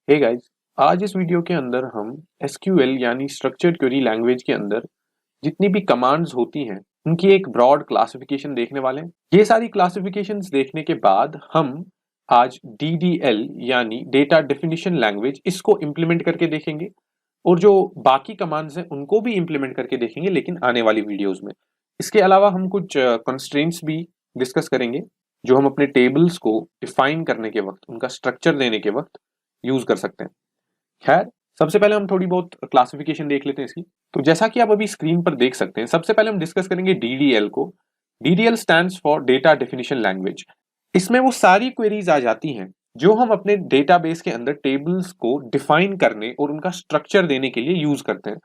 Hey guys, आज इस video के अंदर हम एसक्यूएल यानी स्ट्रक्चर्ड क्वेरी लैंग्वेज के अंदर जितनी भी कमांड्स होती हैं उनकी एक ब्रॉड क्लासिफिकेशन देखने वाले हैं। ये सारी क्लासिफिकेशंस देखने के बाद हम आज डीडीएल यानी डेटा डेफिनेशन लैंग्वेज इसको इम्प्लीमेंट करके देखेंगे और जो बाकी कमांड्स हैं उनको भी इम्प्लीमेंट करके देखेंगे, लेकिन आने वाली वीडियोस में। इसके अलावा हम कुछ कंस्ट्रेंट्स भी डिस्कस करेंगे जो हम अपने टेबल्स को डिफाइन करने के वक्त, उनका स्ट्रक्चर देने के वक्त यूज कर सकते हैं। खैर, सबसे पहले हम थोड़ी बहुत क्लासिफिकेशन देख लेते हैं इसकी। तो जैसा कि आप अभी स्क्रीन पर देख सकते हैं, सबसे पहले हम डिस्कस करेंगे डीडीएल को। DDL stands for data definition language. इसमें वो सारी क्वेरीज आ जाती हैं जो हम अपने डेटाबेस के अंदर टेबल्स को डिफाइन करने और उनका स्ट्रक्चर देने के लिए यूज करते हैं।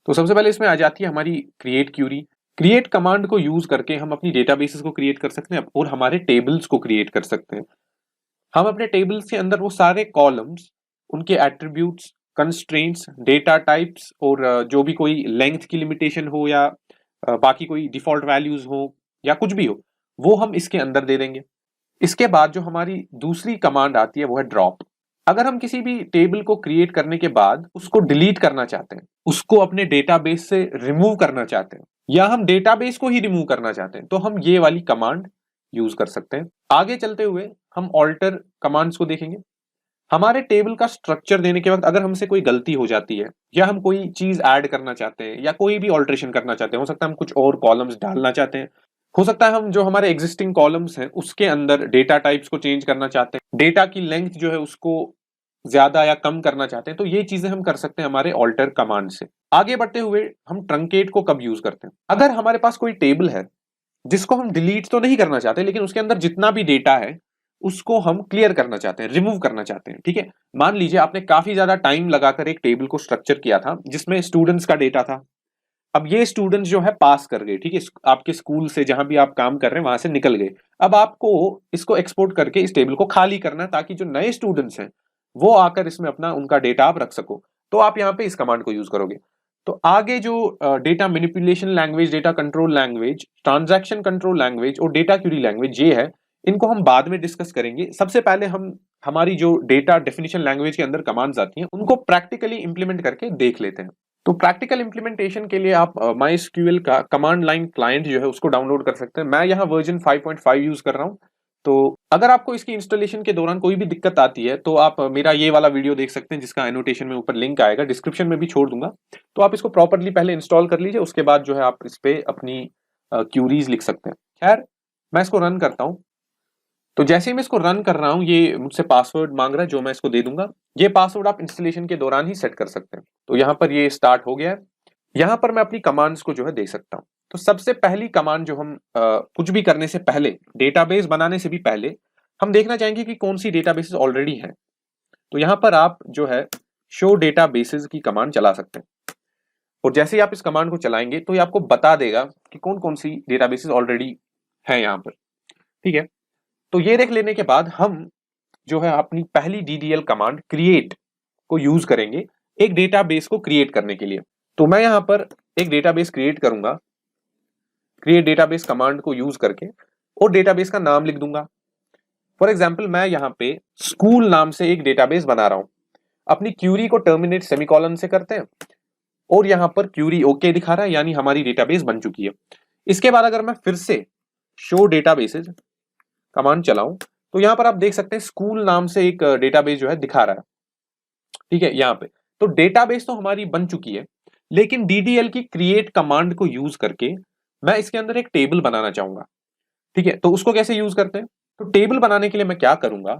तो सबसे पहले इसमें आ जाती है हमारी क्रिएट क्यूरी। क्रिएट कमांड को यूज करके हम अपनी डेटाबेसेस को क्रिएट कर सकते हैं और हमारे टेबल्स को क्रिएट कर सकते हैं। हम अपने टेबल्स के अंदर वो सारे कॉलम्स, उनके एट्रीब्यूट्स, कंस्ट्रेंट्स, डेटा टाइप्स और जो भी कोई लेंथ की लिमिटेशन हो या बाकी कोई डिफॉल्ट वैल्यूज हो या कुछ भी हो, वो हम इसके अंदर दे देंगे। इसके बाद जो हमारी दूसरी कमांड आती है वो है ड्रॉप। अगर हम किसी भी टेबल को क्रिएट करने के बाद उसको डिलीट करना चाहते हैं, उसको अपने डेटाबेस से रिमूव करना चाहते हैं, या हम डेटाबेस को ही रिमूव करना चाहते हैं, तो हम ये वाली कमांड यूज कर सकते हैं। आगे चलते हुए हम ऑल्टर कमांड्स को देखेंगे। हमारे टेबल का स्ट्रक्चर देने के वक्त अगर हमसे कोई गलती हो जाती है या हम कोई चीज ऐड करना चाहते हैं या कोई भी ऑल्ट्रेशन करना चाहते हैं, हो सकता है हम कुछ और कॉलम्स डालना चाहते हैं, हो सकता है हम जो हमारे एग्जिस्टिंग कॉलम्स हैं उसके अंदर डेटा टाइप्स को चेंज करना चाहते हैं, डेटा की लेंथ जो है उसको ज्यादा या कम करना चाहते हैं, तो ये चीजें हम कर सकते हैं हमारे ऑल्टर कमांड से। आगे बढ़ते हुए हम ट्रंकेट को कब यूज करते हैं? अगर हमारे पास कोई टेबल है जिसको हम डिलीट तो नहीं करना चाहते, लेकिन उसके अंदर जितना भी डेटा है उसको हम क्लियर करना चाहते हैं, रिमूव करना चाहते हैं। ठीक है, मान लीजिए आपने काफी ज्यादा टाइम लगाकर एक टेबल को स्ट्रक्चर किया था जिसमें स्टूडेंट्स का डेटा था। अब ये स्टूडेंट्स जो है पास कर गए, ठीक है, आपके स्कूल से जहां भी आप काम कर रहे हैं वहां से निकल गए। अब आपको इसको एक्सपोर्ट करके इस टेबल को खाली करना है ताकि जो नए स्टूडेंट्स हैं वो आकर इसमें अपना उनका डेटा आप रख सको। तो आप यहाँ पे इस कमांड को यूज करोगे। तो आगे जो data manipulation language, data control language, transaction control language और डेटा क्यूरी लैंग्वेज ये है, इनको हम बाद में डिस्कस करेंगे। सबसे पहले हम हमारी जो डेटा डेफिनेशन लैंग्वेज के अंदर कमांड्स आती हैं उनको प्रैक्टिकली इंप्लीमेंट करके देख लेते हैं। तो प्रैक्टिकल इंप्लीमेंटेशन के लिए आप MySQL का कमांड लाइन क्लाइंट जो है उसको डाउनलोड कर सकते हैं। मैं यहाँ वर्जन 5.5 यूज कर रहा हूँ। तो अगर आपको इसकी इंस्टॉलेशन के दौरान कोई भी दिक्कत आती है तो आप मेरा ये वाला वीडियो देख सकते हैं जिसका एनोटेशन में ऊपर लिंक आएगा, डिस्क्रिप्शन में भी छोड़ दूंगा। तो आप इसको प्रॉपरली पहले इंस्टॉल कर लीजिए, उसके बाद जो है आप इस पे अपनी क्यूरीज लिख सकते हैं। खैर, मैं इसको रन करता हूँ। तो जैसे ही मैं इसको रन कर रहा हूँ ये मुझसे पासवर्ड मांग रहा है जो मैं इसको दे दूंगा। ये पासवर्ड आप इंस्टॉलेशन के दौरान ही सेट कर सकते हैं। तो यहाँ पर ये स्टार्ट हो गया है। यहाँ पर मैं अपनी कमांड्स को जो है दे सकता हूँ। तो सबसे पहली कमांड जो हम कुछ भी करने से पहले, डेटाबेस बनाने से भी पहले, हम देखना चाहेंगे कि कौन सी डेटाबेसेस ऑलरेडी हैं। तो यहाँ पर आप जो है शो डेटाबेसेस की कमांड चला सकते हैं और जैसे ही आप इस कमांड को चलाएंगे तो ये आपको बता देगा कि कौन कौन सी डेटाबेसेस ऑलरेडी हैं यहाँ पर। ठीक है, तो ये देख लेने के बाद हम जो है अपनी पहली डीडीएल कमांड क्रिएट को यूज करेंगे एक डेटाबेस को क्रिएट करने के लिए। तो मैं यहां पर एक डेटाबेस क्रिएट करूंगा, क्रिएट डेटाबेस कमांड को यूज करके, और डेटाबेस का नाम लिख दूंगा। फॉर एग्जांपल मैं यहां पे स्कूल नाम से एक डेटाबेस बना रहा हूं। अपनी क्यूरी को टर्मिनेट सेमीकोलन से करते हैं और यहां पर क्यूरी ओके दिखा रहा है, यानी हमारी डेटाबेस बन चुकी है। इसके बाद अगर मैं फिर से शो डेटाबेसेस कमांड चलाऊं तो यहां पर आप देख सकते हैं स्कूल नाम से एक डेटाबेस जो है दिखा रहा है। ठीक है, यहाँ पे तो डेटाबेस तो हमारी बन चुकी है, लेकिन डीडीएल की क्रिएट कमांड को यूज करके मैं इसके अंदर एक टेबल बनाना चाहूंगा। ठीक है, तो उसको कैसे यूज करते हैं? तो टेबल बनाने के लिए मैं क्या करूंगा,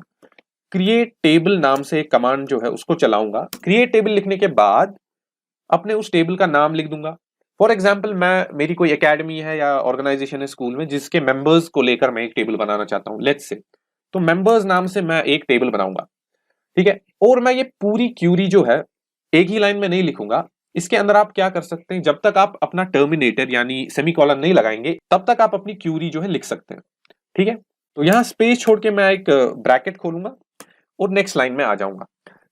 क्रिएट टेबल नाम से एक कमांड जो है उसको चलाऊंगा। क्रिएट टेबल लिखने के बाद अपने उस टेबल का नाम लिख दूंगा। फॉर एग्जाम्पल मैं, मेरी कोई एकेडमी है या ऑर्गेनाइजेशन है स्कूल में जिसके मेंबर्स को लेकर मैं एक टेबल बनाना चाहता हूं, लेट्स से। तो मेंबर्स नाम से मैं एक टेबल बनाऊंगा। ठीक है, और मैं ये पूरी क्यूरी जो है एक ही लाइन में नहीं लिखूंगा। इसके अंदर आप क्या कर सकते हैं, जब तक आप अपना टर्मिनेटर यानी सेमीकोलन नहीं लगाएंगे तब तक आप अपनी क्यूरी जो है लिख सकते हैं। ठीक है, तो यहां स्पेस छोड़ के मैं एक ब्रैकेट खोलूंगा और नेक्स्ट लाइन में आ जाऊंगा।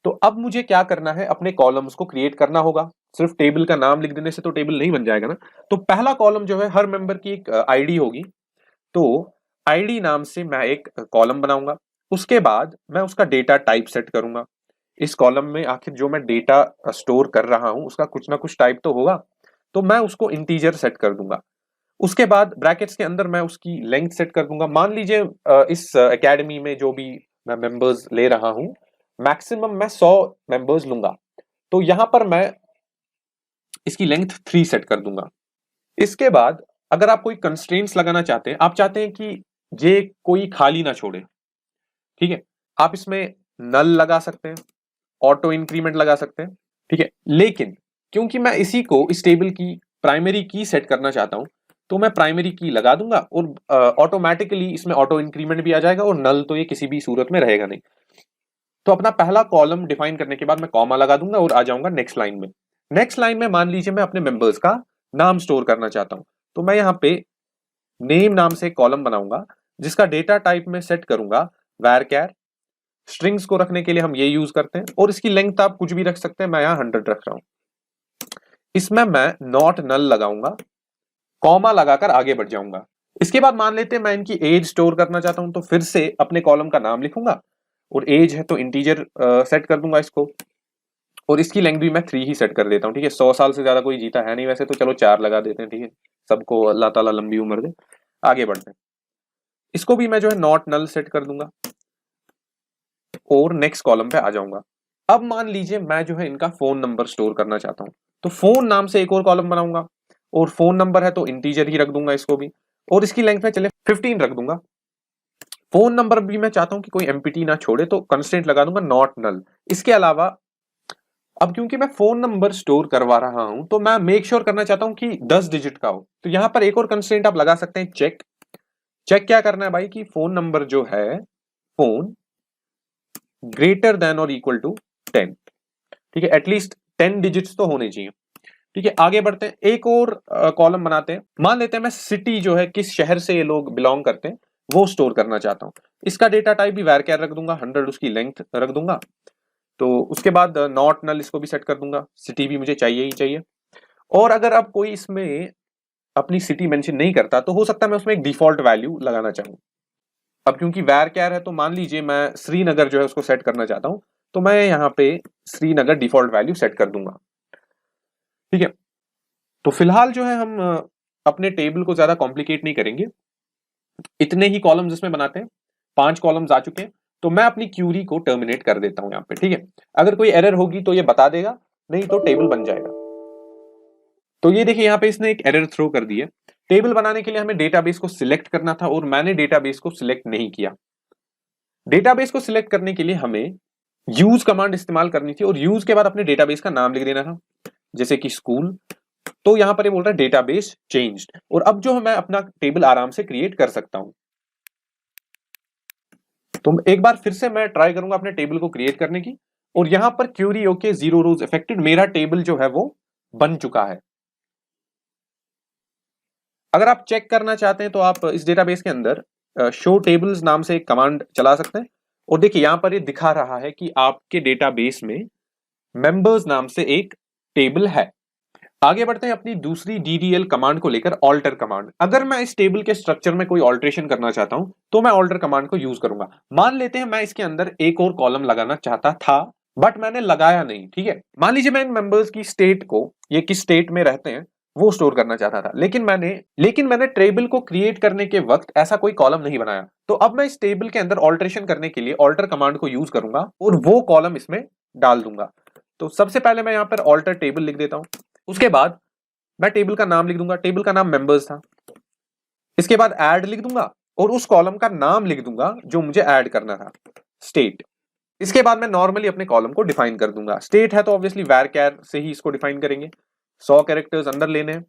तो अब मुझे क्या करना है, अपने कॉलम्स को क्रिएट करना होगा। सिर्फ टेबल का नाम लिख देने से तो टेबल नहीं बन जाएगा ना। तो पहला कॉलम जो है हर मेंबर की एक आईडी होगी। तो आईडी नाम से मैं एक कॉलम बनाऊंगा। उसके बाद मैं उसका डेटा टाइप सेट करूंगा। इस कॉलम में आखिर जो मैं डेटा स्टोर कर रहा हूं उसका कुछ ना कुछ टाइप तो होगा, तो मैं उसको इंटीजर सेट कर दूंगा। उसके बाद ब्रैकेट्स के अंदर मैं उसकी लेंथ सेट कर दूंगा। मान लीजिए इस एकेडमी में जो भी मैं मेंबर्स ले रहा हूं, मैक्सिमम मैं 100 मेंबर्स लूंगा, तो यहां पर मैं इसकी लेंथ 3 सेट कर दूंगा। इसके बाद अगर आप कोई कंस्ट्रेंट्स लगाना चाहते हैं, आप चाहते हैं कि ये कोई खाली ना छोड़े, ठीक है, आप इसमें नल लगा सकते हैं, ऑटो इंक्रीमेंट लगा सकते हैं, ठीक है। लेकिन क्योंकि मैं इसी को इस टेबल की प्राइमरी की सेट करना चाहता हूं, तो मैं प्राइमरी की लगा दूंगा और ऑटोमेटिकली इसमें ऑटो इंक्रीमेंट भी आ जाएगा और नल तो ये किसी भी सूरत में रहेगा नहीं। तो अपना पहला कॉलम डिफाइन करने के बाद मैं कॉमा लगा दूंगा और आ जाऊंगा नेक्स्ट लाइन में। नेक्स्ट लाइन में मान लीजिए मैं अपने मेंबर्स का नाम स्टोर करना चाहता हूं, तो मैं यहाँ पे नेम नाम से एक कॉलम बनाऊंगा जिसका डेटा टाइप में सेट करूंगा varchar। स्ट्रिंग्स को रखने के लिए हम ये यूज करते हैं और इसकी लेंथ आप कुछ भी रख सकते हैं, मैं यहाँ 100 रख रहा हूं। इसमें मैं नॉट नल लगाऊंगा, कॉमा लगाकर आगे बढ़ जाऊंगा। इसके बाद मान लेते हैं मैं इनकी एज स्टोर करना चाहता हूं, तो फिर से अपने कॉलम का नाम लिखूंगा और एज है तो इंटीजर सेट कर दूंगा इसको, और इसकी लेंथ भी मैं 3 ही सेट कर देता हूं, ठीक है। 100 साल से ज्यादा कोई जीता है नहीं वैसे, तो चलो 4 लगा देते हैं, ठीक है। सबको अल्लाह ताला लंबी उम्र दे। आगे बढ़ते हैं, इसको भी मैं जो है नॉट नल सेट कर दूंगा और नेक्स्ट कॉलम पे आ जाऊंगा। अब मान लीजिए मैं जो है इनका फोन नंबर स्टोर करना चाहता हूं, तो फोन नाम से एक और कॉलम बनाऊंगा और फोन नंबर है तो इंटीजर ही रख दूंगा इसको भी, और इसकी लेंथ में चले 15 रख दूंगा। फोन नंबर भी मैं चाहता हूं कि कोई एमपीटी ना छोड़े, तो कंस्ट्रेंट लगा दूंगा नॉट नल। इसके अलावा अब क्योंकि मैं फोन नंबर स्टोर करवा रहा हूं, तो मैं मेक श्योर करना चाहता हूं कि 10 डिजिट का हो, तो यहां पर एक और कंस्ट्रेंट आप लगा सकते हैं, चेक। चेक क्या करना है भाई कि फोन नंबर जो है फोन ग्रेटर देन और इक्वल टू 10, ठीक है, एटलीस्ट 10 डिजिट्स तो होने चाहिए, ठीक है। आगे बढ़ते हैं, एक और कॉलम बनाते हैं। मान लेते हैं मैं सिटी जो है, किस शहर से ये लोग बिलोंग करते हैं, वो स्टोर करना चाहता हूं। इसका डेटा टाइप भी varchar रख दूंगा, 100 उसकी लेंथ रख दूंगा। तो उसके बाद नॉट नल इसको भी सेट कर दूंगा, सिटी भी मुझे चाहिए ही चाहिए। और अगर अब कोई इसमें अपनी सिटी मेंशन नहीं करता, तो हो सकता है मैं उसमें एक डिफॉल्ट वैल्यू लगाना चाहूँ। अब क्योंकि varchar है, तो मान लीजिए मैं श्रीनगर जो है उसको सेट करना चाहता हूं, तो मैं यहाँ पे श्रीनगर डिफॉल्ट वैल्यू सेट कर दूंगा, ठीक है। तो फिलहाल जो है हम अपने टेबल को ज्यादा कॉम्प्लिकेट नहीं करेंगे, इतने ही कॉलम्स इसमें बनाते हैं। 5 कॉलम्स आ चुके हैं, तो मैं अपनी क्यूरी को टर्मिनेट कर देता हूं यहाँ पे, ठीक है। अगर कोई एरर होगी तो ये बता देगा, नहीं तो टेबल बन जाएगा। तो ये देखिए यहाँ पे इसने एक एरर थ्रो कर दी है। टेबल बनाने के लिए हमें डेटाबेस को सिलेक्ट करना था और मैंने डेटाबेस को सिलेक्ट नहीं किया। डेटाबेस को सिलेक्ट करने के लिए हमें यूज कमांड इस्तेमाल करनी थी और यूज के बाद अपने डेटाबेस का नाम लिख देना था, जैसे कि स्कूल। तो यहां पर ये बोल रहा है डेटाबेस चेंज्ड, और अब जो मैं अपना टेबल आराम से क्रिएट कर सकता हूं। तो एक बार फिर से मैं ट्राई करूंगा अपने टेबल को क्रिएट करने की, और यहां पर क्यूरी ओके 0 रोज अफेक्टेड, मेरा टेबल जो है वो बन चुका है। अगर आप चेक करना चाहते हैं तो आप इस डेटाबेस के अंदर शो टेबल्स नाम से एक कमांड चला सकते हैं, और देखिए यहां पर ये दिखा रहा है कि आपके डेटाबेस में मेंबर्स नाम से एक टेबल है। आगे बढ़ते हैं अपनी दूसरी DDL कमांड को लेकर, ऑल्टर कमांड। अगर मैं इस टेबल के स्ट्रक्चर में कोई ऑल्ट्रेशन करना चाहता हूं, तो मैं ऑल्टर कमांड को यूज करूंगा। मान लेते हैं मैं इसके अंदर एक और कॉलम लगाना चाहता था, बट मैंने लगाया नहीं, ठीक है। मान लीजिए मैं इन मेंबर्स की स्टेट को, ये किस स्टेट में रहते हैं, वो स्टोर करना चाहता था, लेकिन मैंने टेबल को क्रिएट करने के वक्त ऐसा कोई कॉलम नहीं बनाया। तो अब मैं इस टेबल के अंदर ऑल्ट्रेशन करने के लिए ऑल्टर कमांड को यूज करूंगा और वो कॉलम इसमें डाल दूंगा। तो सबसे पहले मैं यहाँ पर ऑल्टर टेबल लिख देता हूं। उसके बाद मैं टेबल का नाम लिख दूंगा, टेबल का नाम मेंबर्स था। इसके बाद ऐड लिख दूंगा और उस कॉलम का नाम लिख दूंगा जो मुझे ऐड करना था, स्टेट। इसके बाद मैं नॉर्मली अपने कॉलम को डिफाइन कर दूंगा। स्टेट है तो ऑब्वियसली varchar से ही इसको डिफाइन करेंगे। 100 कैरेक्टर्स अंदर लेने हैं,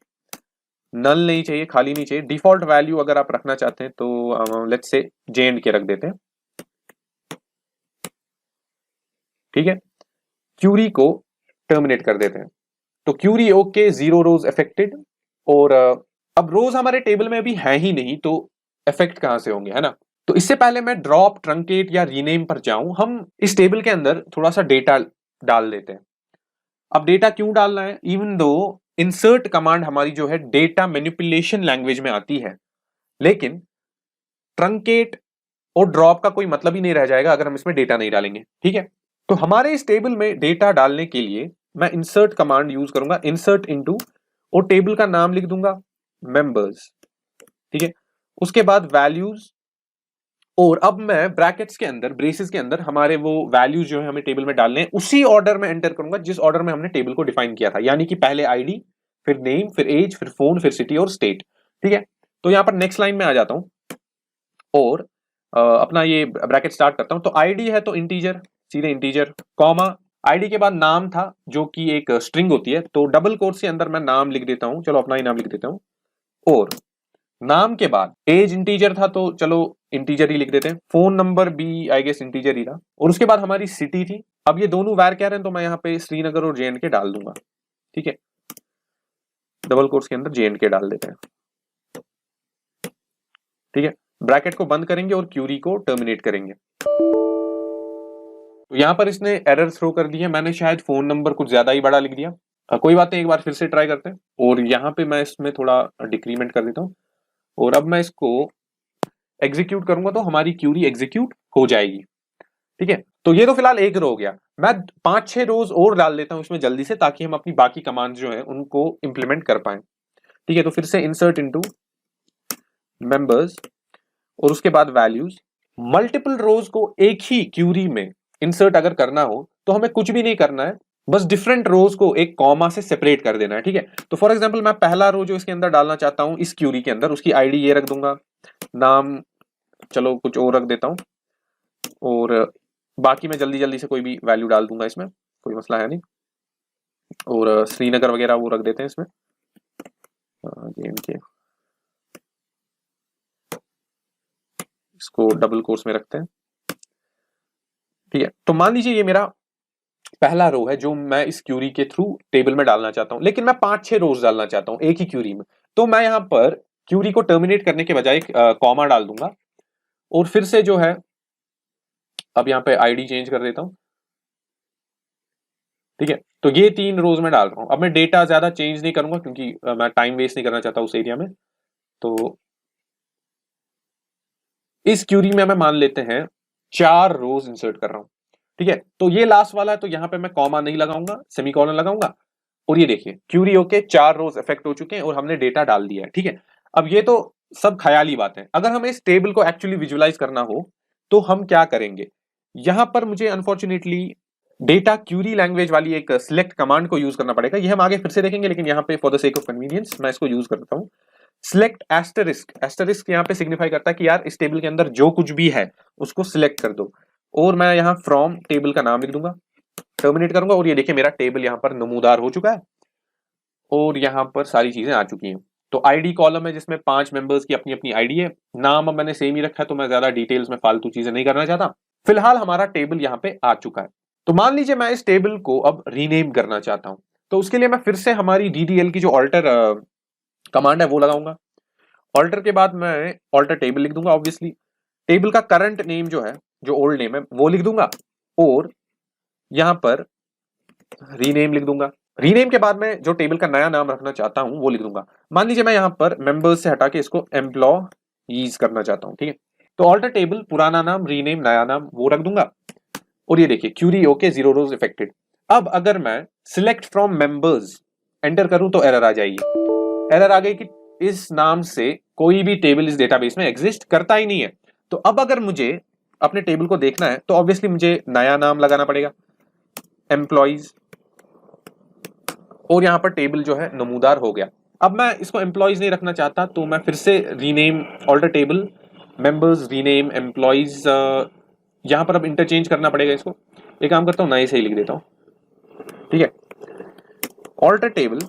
नल नहीं चाहिए, खाली नहीं चाहिए। डिफॉल्ट वैल्यू अगर आप रखना चाहते हैं तो लेट्स से J&K रख देते हैं, ठीक है। क्यूरी को टर्मिनेट कर देते हैं, तो क्यूरी ओके 0 रोज अफेक्टेड। और अब रोज हमारे टेबल में अभी है ही नहीं, तो इफेक्ट कहां से होंगे, है ना। तो इससे पहले मैं ड्रॉप, ट्रंकेट या रीनेम पर जाऊं, हम इस टेबल के अंदर थोड़ा सा डेटा डाल देते हैं। अब डेटा क्यों डालना है, इवन दो इंसर्ट कमांड हमारी जो है डेटा मैनिपुलेशन लैंग्वेज में आती है, लेकिन ट्रंकेट और ड्रॉप का कोई मतलब ही नहीं रह जाएगा अगर हम इसमें डेटा नहीं डालेंगे, ठीक है। तो हमारे इस टेबल में डेटा डालने के लिए मैं इंसर्ट कमांड यूज करूंगा, इंसर्ट इनटू, और टेबल का नाम लिख दूंगा मेंबर्स, ठीक है। उसके बाद वैल्यूज, और अब मैं ब्रैकेट्स के अंदर, ब्रेसेस के अंदर हमारे वो वैल्यूज जो है हमें टेबल में डालने हैं उसी ऑर्डर में एंटर करूंगा जिस ऑर्डर में हमने टेबल को डिफाइन किया था, यानी कि पहले आईडी, फिर नेम, फिर एज, फिर फोन, फिर सिटी और स्टेट, ठीक है। तो यहां पर नेक्स्ट लाइन में आ जाता हूं और अपना ये ब्रैकेट स्टार्ट करता हूं। तो आईडी है तो इंटीजर, सीधे इंटीजर, कॉमा, आईडी के बाद नाम था जो कि एक स्ट्रिंग होती है, तो डबल कोट्स के अंदर मैं नाम लिख देता हूं, चलो अपना ही नाम लिख देता हूं। और नाम के बाद एज इंटीजर था तो चलो इंटीजर ही लिख देते हैं, फोन नंबर भी आई गेस इंटीजर ही था, और उसके बाद हमारी सिटी थी। अब ये दोनों वैर कह रहे हैं तो मैं यहाँ पे श्रीनगर और JNK डाल दूंगा, ठीक है। डबल कोट्स के अंदर JNK डाल देते हैं, ठीक है। ब्रैकेट को बंद करेंगे और क्यूरी को टर्मिनेट करेंगे। तो यहां पर इसने एरर थ्रो कर दी है, मैंने शायद फोन नंबर कुछ ज्यादा ही बड़ा लिख दिया। कोई बात नहीं, एक बार फिर से ट्राई करते हैं, और यहाँ पे मैं इसमें थोड़ा डिक्रीमेंट कर देता हूँ, और अब मैं इसको एग्जीक्यूट करूंगा तो हमारी क्यूरी एग्जीक्यूट हो जाएगी, ठीक है। तो ये तो फिलहाल एक रो हो गया, मैं 5-6 रोज और डाल देता हूं इसमें जल्दी से, ताकि हम अपनी बाकी कमांड जो है उनको इंप्लीमेंट कर पाए, ठीक है। तो फिर से इंसर्ट इनटू मेंबर्स और उसके बाद वैल्यूज। मल्टीपल रोज को एक ही क्यूरी में इंसर्ट अगर करना हो तो हमें कुछ भी नहीं करना है, बस डिफरेंट रोज को एक कॉमा से सेपरेट कर देना है, ठीक है। तो फॉर एग्जांपल मैं पहला रो जो इसके अंदर डालना चाहता हूं इस क्यूरी के अंदर, उसकी आईडी ये रख दूंगा, नाम चलो कुछ और रख देता हूं, और बाकी मैं जल्दी जल्दी से कोई भी वैल्यू डाल दूंगा, इसमें कोई मसला है नहीं। और श्रीनगर वगैरह वो रख देते हैं इसमें, JNK, इसको डबल कोर्स में रखते हैं, ठीक है। तो मान लीजिए ये मेरा पहला रो है जो मैं इस क्यूरी के थ्रू टेबल में डालना चाहता हूं, लेकिन मैं 5-6 रोज डालना चाहता हूं एक ही क्यूरी में। तो मैं यहां पर क्यूरी को टर्मिनेट करने के बजाय कॉमा डाल दूंगा, और फिर से जो है अब यहाँ पे आईडी चेंज कर देता हूं, ठीक है। तो ये 3 रोज में डाल रहा हूं। अब मैं डेटा ज्यादा चेंज नहीं करूंगा क्योंकि मैं टाइम वेस्ट नहीं करना चाहता उस एरिया में। तो इस क्यूरी में मैं मान लेते हैं 4 रोज इंसर्ट कर रहा हूं, ठीक है। तो ये लास्ट वाला है तो यहां पे मैं कॉमा नहीं लगाऊंगा, सेमीकोलन लगाऊंगा, और ये देखिए क्यूरी होके 4 रोज इफेक्ट हो चुके हैं और हमने डेटा डाल दिया है, ठीक है। अब ये तो सब ख्याली बात है, अगर हमें इस टेबल को एक्चुअली विजुअलाइज करना हो तो हम क्या करेंगे। यहां पर मुझे अनफॉर्चुनेटली डेटा क्यूरी लैंग्वेज वाली एक सिलेक्ट कमांड को यूज करना पड़ेगा, ये हम आगे फिर से देखेंगे, लेकिन यहाँ पे for the sake of convenience मैं इसको यूज करता हूँ। सिलेक्ट एस्टरिस्क, एस्टरिस्क यहाँ पे सिग्निफाई करता है कि यार इस टेबल के अंदर जो कुछ भी है उसको सिलेक्ट कर दो, और मैं यहाँ फ्रॉम टेबल का नाम लिख दूंगा, टर्मिनेट करूंगा, और ये देखिए मेरा टेबल यहाँ पर नमूदार हो चुका है और यहाँ पर सारी चीजें आ चुकी हैं। तो आईडी कॉलम है जिसमें 5 मेंबर्स की अपनी अपनी आईडी है, नाम अब मैंने सेम ही रखा है तो मैं ज्यादा डिटेल्स में फालतू चीजें नहीं करना चाहता। फिलहाल हमारा टेबल यहाँ पे आ चुका है। तो मान लीजिए मैं इस टेबल को अब रीनेम करना चाहता हूं, तो उसके लिए मैं फिर से हमारी DDL की जो ऑल्टर कमांड है वो लगाऊंगा। ऑल्टर के बाद मैं ऑल्टर टेबल लिख दूंगा, ऑब्वियसली टेबल का करंट नेम जो है, जो ओल्ड नेम है वो लिख दूंगा, और यहां पर रीनेम लिख दूंगा। रीनेम के बाद में जो टेबल का नया नाम रखना चाहता हूं वो लिख दूंगा। मान लीजिए मैं यहां पर मेंबर्स से हटा के इसको एम्प्लॉईज करना चाहता हूं, ठीक है। तो ऑल्टर टेबल, पुराना नाम, रीनेम, नया नाम वो रख दूंगा, और ये देखिए क्यूरी ओके, 0 रोज इफेक्टेड। अब अगर मैं सिलेक्ट फ्रॉम मेंबर्स एंटर करूं तो एरर आ जाएगी, एरर आ गई कि इस नाम से कोई भी टेबल इस डेटाबेस में एग्जिस्ट करता ही नहीं है। तो अब अगर मुझे अपने टेबल को देखना है तो ऑब्वियसली मुझे नया नाम लगाना पड़ेगा, एम्प्लॉइज, और यहां पर टेबल जो है नमूदार हो गया। अब मैं इसको एम्प्लॉइज नहीं रखना चाहता तो मैं फिर से rename, alter table, members, rename, employees, यहां पर अब इंटरचेंज करना पड़ेगा इसको। एक काम करता हूं नए से ही लिख देता हूं, ठीक है। ऑल्टर टेबल,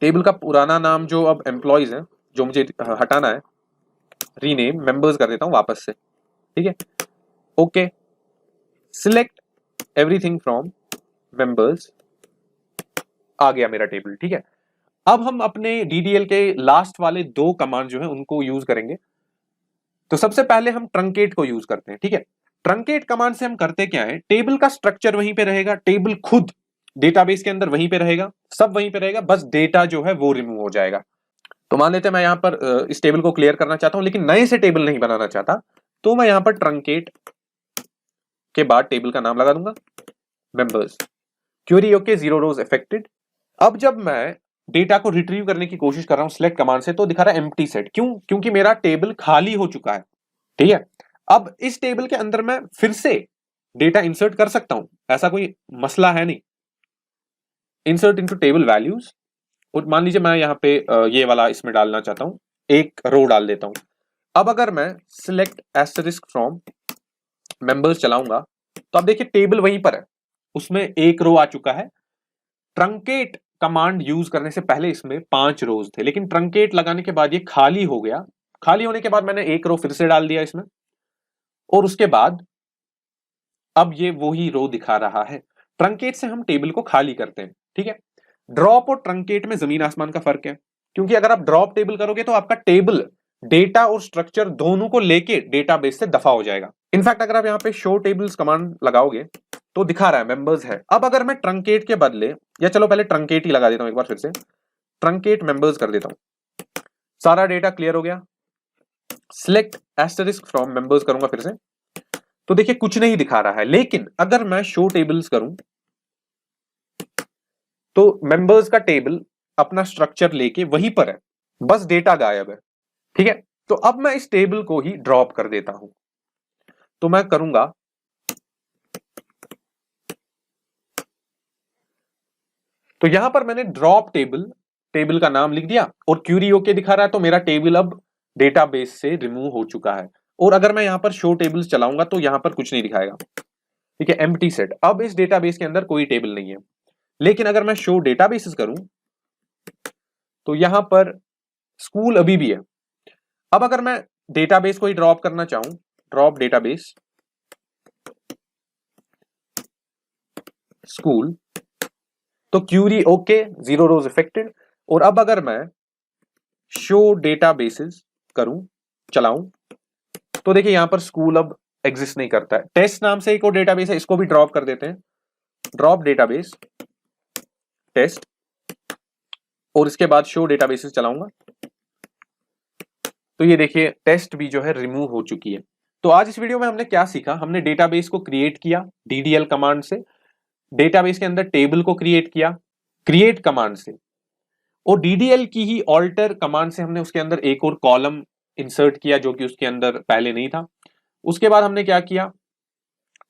टेबल का पुराना नाम जो अब एम्प्लॉइज है जो मुझे हटाना है, रीनेम, मेंबर्स कर देता हूं वापस से, ठीक है। Okay, select everything from members, आ गया मेरा टेबल, ठीक है। अब हम अपने DDL के लास्ट वाले 2 कमांड जो है उनको यूज करेंगे। तो सबसे पहले हम ट्रंकेट को यूज करते हैं, ठीक है। ट्रंकेट कमांड से हम करते क्या है, टेबल का स्ट्रक्चर वहीं पे रहेगा, टेबल खुद डेटाबेस के अंदर वहीं पे रहेगा, सब वहीं पे रहेगा, बस डेटा जो है वो रिमूव हो जाएगा। तो मान लेते हैं मैं यहां पर इस टेबल को क्लियर करना चाहता हूं लेकिन नए से टेबल नहीं बनाना चाहता, तो मैं यहां पर ट्रंकेट के बाद टेबल का नाम लगा दूंगा मेंबर्स, क्वेरी ओके, 0 रोज अफेक्टेड। अब जब मैं डेटा को रिट्रीव करने की कोशिश कर रहा हूं सिलेक्ट कमांड से तो दिखा रहा है एम्प्टी सेट। क्यों? क्योंकि मेरा टेबल खाली हो चुका है। ठीक है, अब इस टेबल के अंदर मैं फिर से डेटा इंसर्ट कर सकता हूं, ऐसा कोई मसला है नहीं। इंसर्ट इनटू टेबल वैल्यूज, और मान लीजिए मैं यहाँ पे ये वाला इसमें डालना चाहता हूं, एक रो डाल देता हूं। अब अगर मैं सिलेक्ट एस्टरिस्क फ्रॉम मेंबर्स चलाऊंगा तो अब देखिए टेबल वहीं पर है, उसमें एक रो आ चुका है। ट्रंकेट कमांड यूज करने से पहले इसमें 5 रोज थे, लेकिन ट्रंकेट लगाने के बाद ये खाली हो गया। खाली होने के बाद मैंने एक रो फिर से डाल दिया इसमें, और उसके बाद अब ये वही रो दिखा रहा है। ट्रंकेट से हम टेबल को खाली करते हैं। ठीक है, ड्रॉप और ट्रंकेट में जमीन आसमान का फर्क है, क्योंकि अगर आप ड्रॉप टेबल करोगे तो आपका टेबल डेटा और स्ट्रक्चर दोनों को लेके डेटाबेस से दफा हो जाएगा। इनफैक्ट अगर आप यहाँ पे शो टेबल्स कमांड लगाओगे तो दिखा रहा है मेंबर्स है। अब अगर मैं ट्रंकेट के बदले, या चलो पहले ट्रंकेट ही लगा देता हूं एक बार, फिर से ट्रंकेट मेंबर्स कर देता हूं, सारा डेटा क्लियर हो गया। सिलेक्ट एस्टरिस्क फ्रॉम मेंबर्स करूंगा फिर से, तो देखिए कुछ नहीं दिखा रहा है। लेकिन अगर मैं शो टेबल्स करूं तो मेंबर्स का टेबल अपना स्ट्रक्चर लेके वहीं पर है, बस डेटा गायब है। ठीक है, तो अब मैं इस टेबल को ही ड्रॉप कर देता हूं। तो मैं करूंगा तो यहां पर मैंने ड्रॉप टेबल, टेबल का नाम लिख दिया और क्यूरी ओके दिखा रहा है, तो मेरा टेबल अब डेटाबेस से रिमूव हो चुका है। और अगर मैं यहां पर शो टेबल्स चलाऊंगा तो यहां पर कुछ नहीं दिखाएगा। ठीक है, एम्प्टी सेट। अब इस डेटाबेस के अंदर कोई टेबल नहीं है। लेकिन अगर मैं शो डेटाबेसेस करूं तो यहां पर स्कूल अभी भी है। अब अगर मैं डेटाबेस को ही ड्रॉप करना चाहूं, ड्रॉप डेटाबेस स्कूल, तो क्यूरी ओके, 0 रोज अफेक्टेड। और अब अगर मैं शो डेटाबेसेस करूं, चलाऊं, तो देखिए यहां पर स्कूल अब एग्जिस्ट नहीं करता है। टेस्ट नाम से एक और डेटाबेस है, इसको भी ड्रॉप कर देते हैं, ड्रॉप डेटाबेस टेस्ट, और इसके बाद शो डेटाबेसेस चलाऊंगा तो ये देखिए टेस्ट भी जो है रिमूव हो चुकी है। तो आज इस वीडियो में हमने क्या सीखा? हमने डेटाबेस को क्रिएट किया डीडीएल कमांड से, डेटाबेस के अंदर टेबल को क्रिएट किया क्रिएट कमांड से, और डीडीएल की ही ऑल्टर कमांड से हमने उसके अंदर एक और कॉलम इंसर्ट किया जो कि उसके अंदर पहले नहीं था। उसके बाद हमने क्या किया,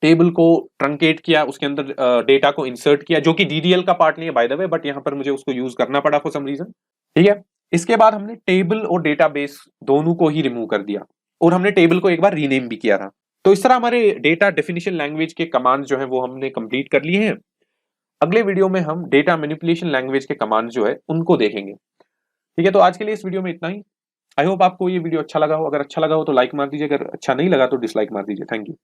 टेबल को ट्रंकेट किया, उसके अंदर डेटा को इंसर्ट किया, जो कि डीडीएल का पार्ट नहीं है बाय द वे, बट यहां पर मुझे उसको यूज करना पड़ा फॉर सम रीजन। ठीक है, इसके बाद हमने टेबल और डेटाबेस दोनों को ही रिमूव कर दिया, और हमने टेबल को एक बार रीनेम भी किया था। तो इस तरह हमारे डेटा डेफिनेशन लैंग्वेज के कमांड जो है वो हमने कंप्लीट कर लिए हैं। अगले वीडियो में हम डेटा मैनिपुलेशन लैंग्वेज के कमांड जो है उनको देखेंगे। ठीक है, तो आज के लिए इस वीडियो में इतना ही। आई होप आपको ये वीडियो अच्छा लगा हो। अगर अच्छा लगा हो तो लाइक मार दीजिए, अगर अच्छा नहीं लगा तो डिसलाइक मार दीजिए। Thank you.